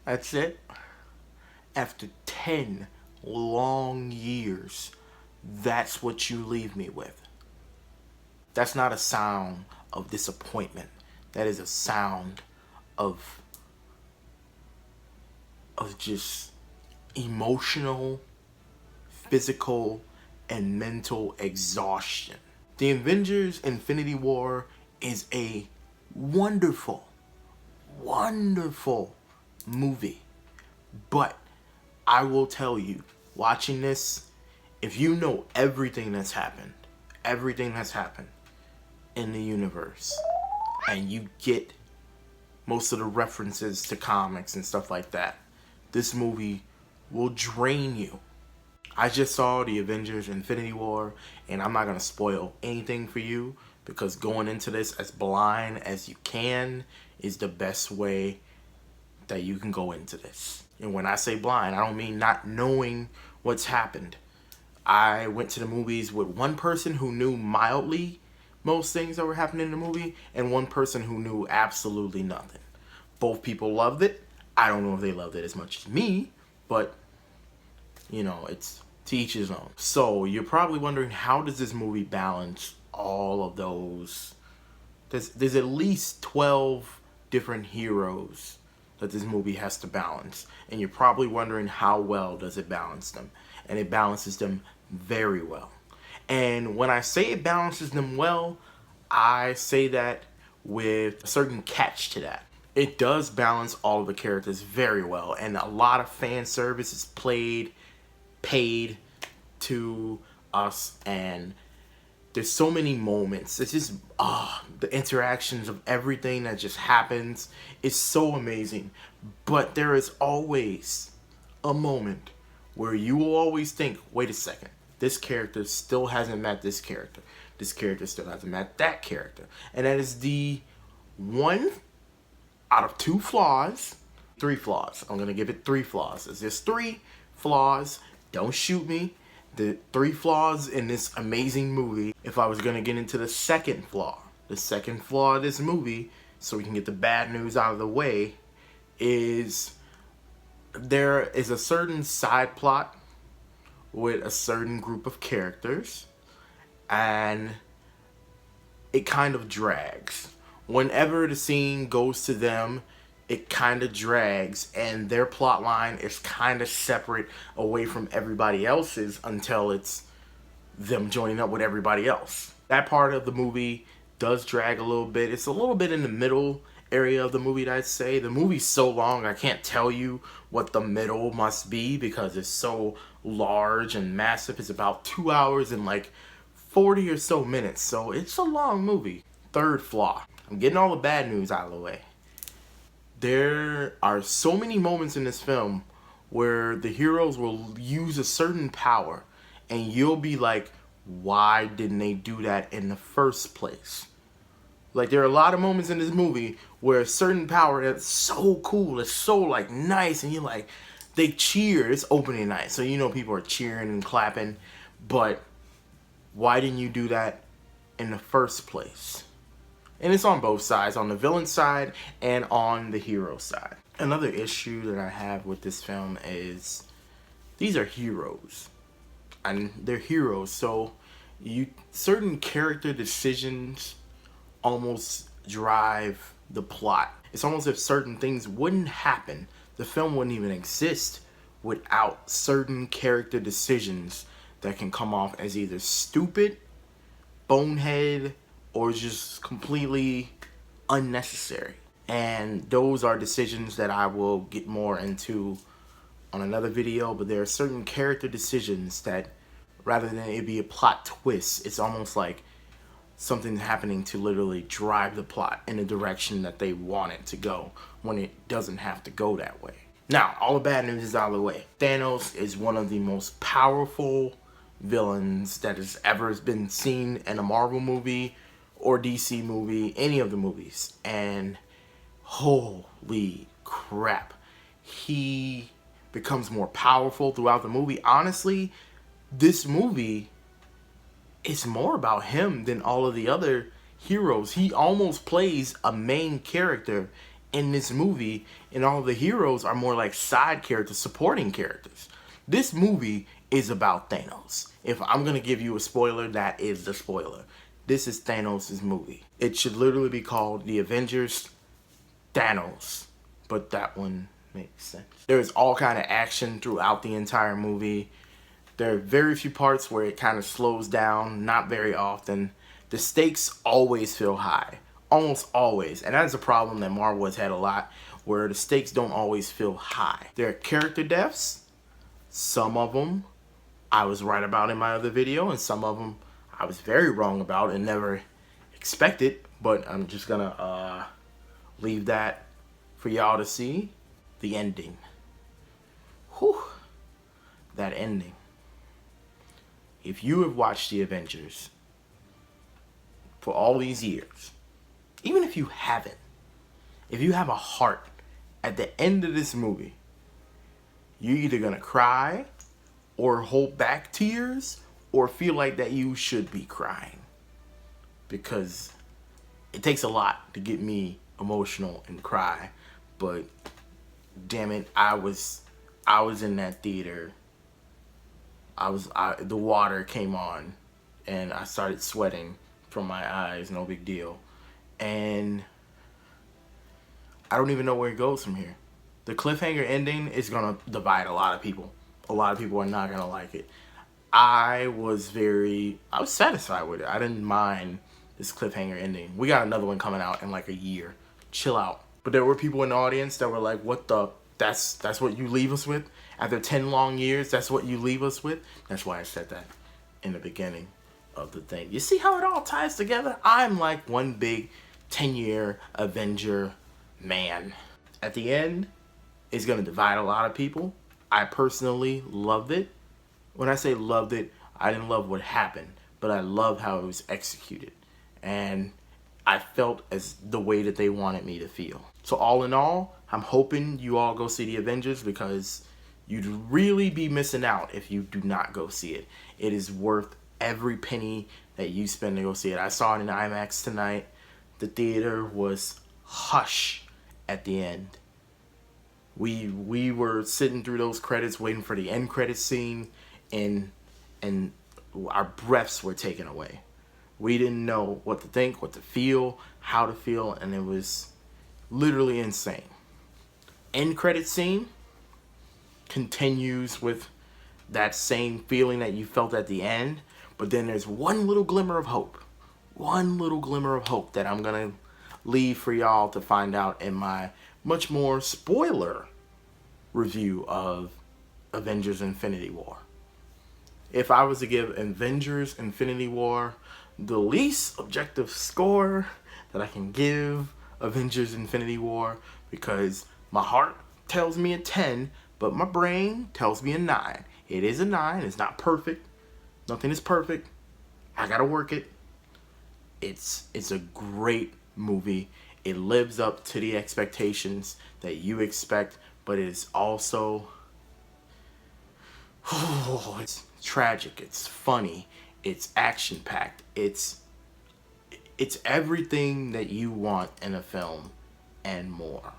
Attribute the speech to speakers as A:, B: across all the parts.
A: That's it. After 10 long years, that's what you leave me with. That's not a sound of disappointment. That is a sound of just emotional, physical, and mental exhaustion. The Avengers Infinity War is a wonderful, wonderful movie. But I will tell you, watching this, if you know everything that's happened in the universe, and you get most of the references to comics and stuff like that, this movie will drain you. I just saw the Avengers Infinity War, and I'm not going to spoil anything for you, because going into this as blind as you can is the best way that you can go into this. And when I say blind, I don't mean not knowing what's happened. I went to the movies with one person who knew mildly most things that were happening in the movie, and one person who knew absolutely nothing. Both people loved it. I don't know if they loved it as much as me, but you know, it's to each his own. So you're probably wondering, how does this movie balance all of those? There's at least 12 different heroes that this movie has to balance, and you're probably wondering, how well does it balance them? And it balances them very well. And when I say it balances them well, I say that with a certain catch to that. It does balance all of the characters very well, and a lot of fan service is paid to us, and there's so many moments. It's just the interactions of everything that just happens is so amazing. But there is always a moment where you will always think, wait a second, this character still hasn't met this character. This character still hasn't met that character. And that is the one out of three flaws. I'm going to give it 3 flaws. There's 3 flaws. Don't shoot me. The 3 flaws in this amazing movie. If I was going to get into the second flaw of this movie, so we can get the bad news out of the way, is there is a certain side plot with a certain group of characters, and it kind of drags. Whenever the scene goes to them, it kind of drags, and their plot line is kind of separate away from everybody else's until it's them joining up with everybody else. That part of the movie does drag a little bit. It's a little bit in the middle area of the movie, I'd say. The movie's so long, I can't tell you what the middle must be because it's so large and massive. It's about 2 hours and like 40 or so minutes, so it's a long movie. Third flaw. I'm getting all the bad news out of the way. There are so many moments in this film where the heroes will use a certain power, and you'll be like, why didn't they do that in the first place? Like, there are a lot of moments in this movie where a certain power that's so cool, it's so like nice, and you're like, they cheer. It's opening night, so you know people are cheering and clapping, but why didn't you do that in the first place? And it's on both sides, on the villain side and on the hero side. Another issue that I have with this film is these are heroes. And they're heroes, so certain character decisions almost drive the plot. It's almost as if certain things wouldn't happen. The film wouldn't even exist without certain character decisions that can come off as either stupid, bonehead, or just completely unnecessary. And those are decisions that I will get more into on another video, but there are certain character decisions that, rather than it be a plot twist, it's almost like something happening to literally drive the plot in the direction that they want it to go, when it doesn't have to go that way. Now, all the bad news is out of the way. Thanos is one of the most powerful villains that has ever been seen in a Marvel movie or DC movie, any of the movies. And holy crap, he becomes more powerful throughout the movie. Honestly, this movie is more about him than all of the other heroes. He almost plays a main character in this movie, and all the heroes are more like side characters, supporting characters. This movie is about Thanos. If I'm gonna give you a spoiler, that is the spoiler. This is Thanos' movie. It should literally be called The Avengers Thanos, but that one makes sense. There is all kind of action throughout the entire movie. There are very few parts where it kind of slows down, not very often. The stakes always feel high, almost always. And that is a problem that Marvel has had a lot, where the stakes don't always feel high. There are character deaths. Some of them I was right about in my other video, and some of them I was very wrong about and never expected. But I'm just gonna leave that for y'all to see. The ending. Whew. That ending. If you have watched the Avengers for all these years, even if you haven't, if you have a heart, at the end of this movie, you're either gonna cry or hold back tears or feel like that you should be crying. Because it takes a lot to get me emotional and cry, but damn it, I was in that theater. The water came on and I started sweating from my eyes, no big deal. And I don't even know where it goes from here. The cliffhanger ending is gonna divide a lot of people. A lot of people are not gonna like it. I was satisfied with it. I didn't mind this cliffhanger ending. We got another one coming out in like a year. Chill out. But there were people in the audience that were like, what the? That's what you leave us with? After 10 long years, that's what you leave us with? That's why I said that in the beginning of the thing. You see how it all ties together? I'm like one big 10-year Avenger man. At the end, it's going to divide a lot of people. I personally loved it. When I say loved it, I didn't love what happened, but I love how it was executed. And I felt as the way that they wanted me to feel. So all in all, I'm hoping you all go see the Avengers, because you'd really be missing out if you do not go see it. It is worth every penny that you spend to go see it. I saw it in IMAX tonight. The theater was hush at the end. We were sitting through those credits waiting for the end credits scene, and our breaths were taken away. We didn't know what to think, what to feel, how to feel, and it was literally insane. End credit scene continues with that same feeling that you felt at the end, but then there's one little glimmer of hope. One little glimmer of hope that I'm gonna leave for y'all to find out in my much more spoiler review of Avengers Infinity War. If I was to give Avengers Infinity War the least objective score that I can give Avengers Infinity War, because my heart tells me a 10, but my brain tells me a 9. It is a 9. It's not perfect. Nothing is perfect. I gotta work it. It's a great movie. It lives up to the expectations that you expect, but it is also it's tragic, it's funny, it's action-packed, it's everything that you want in a film and more.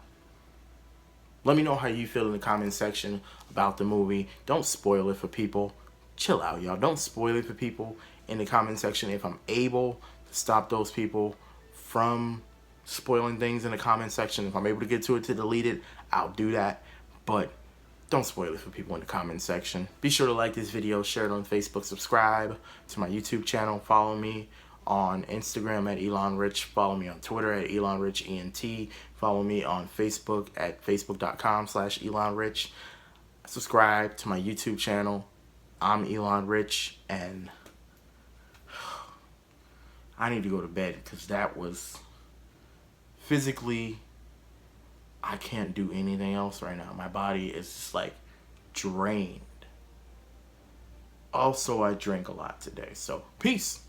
A: Let me know how you feel in the comment section about the movie. Don't spoil it for people. Chill out, y'all. Don't spoil it for people in the comment section. If I'm able to stop those people from spoiling things in the comment section, if I'm able to get to it to delete it, I'll do that. But don't spoil it for people in the comment section. Be sure to like this video, share it on Facebook, subscribe to my YouTube channel, follow me on Instagram at Elon Rich, follow me on Twitter at Elon Rich ENT, follow me on Facebook at facebook.com/Elon Rich. Subscribe to my YouTube channel. I'm Elon Rich, and I need to go to bed because that was physically, I can't do anything else right now. My body is just like drained. Also, I drank a lot today, so peace.